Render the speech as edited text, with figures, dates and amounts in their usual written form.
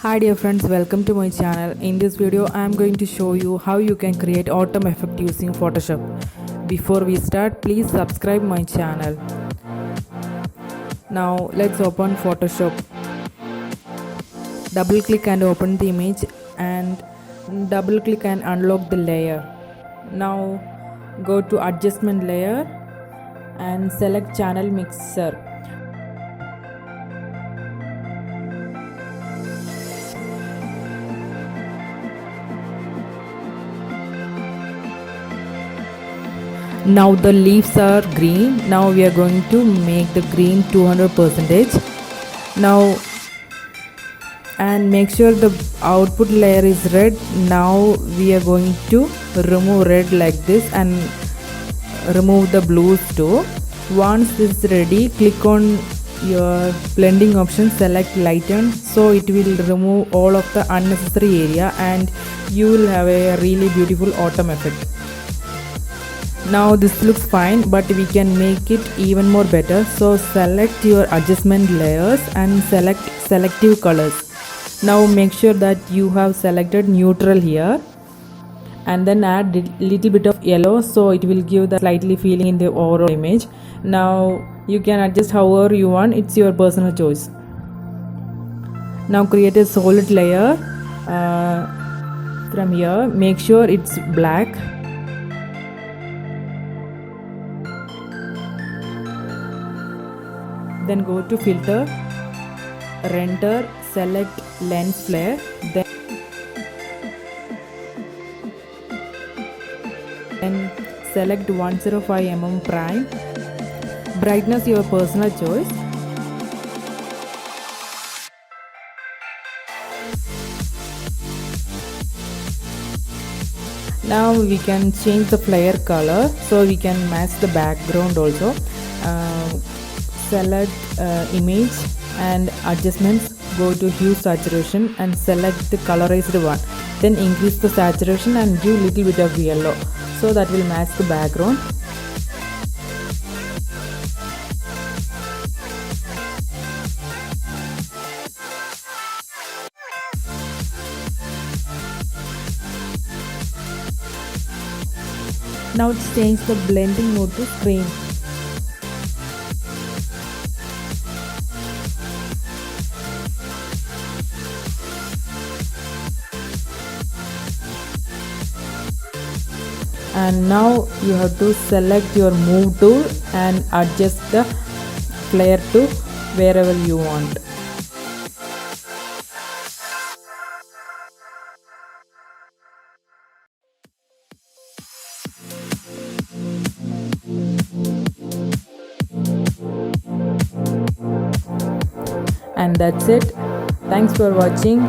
Hi dear friends, welcome to my channel. In this video I am going to show you how you can create autumn effect using Photoshop. Before we start, please subscribe my channel. Now let's open Photoshop. Double click and open the image and double click and unlock the layer. Now go to adjustment layer and select channel mixer. Now the leaves are green. Now we are going to make the green 200%. Now and make sure the output layer is red. Now we are going to remove red like this and remove the blues too. Once this is ready, click on your blending option, select lighten, so it will remove all of the unnecessary area and you will have a really beautiful autumn effect. Now this looks fine, but we can make it even more better. So select your adjustment layers and select selective colors. Now make sure that you have selected neutral here and then add little bit of yellow, so it will give the slightly feeling in the overall image. Now you can adjust however you want, it's your personal choice. Now create a solid layer from here. Make sure it's black. Then go to filter, render, select lens flare, then select 105 prime, brightness your personal choice. Now we can change the flare color, so we can match the background also. Select image and adjustments, go to hue saturation and select the colorized one, then increase the saturation and give little bit of yellow, so that will match the background. Now change the blending mode to screen. And now you have to select your move tool and adjust the flare to wherever you want. And that's it. Thanks for watching.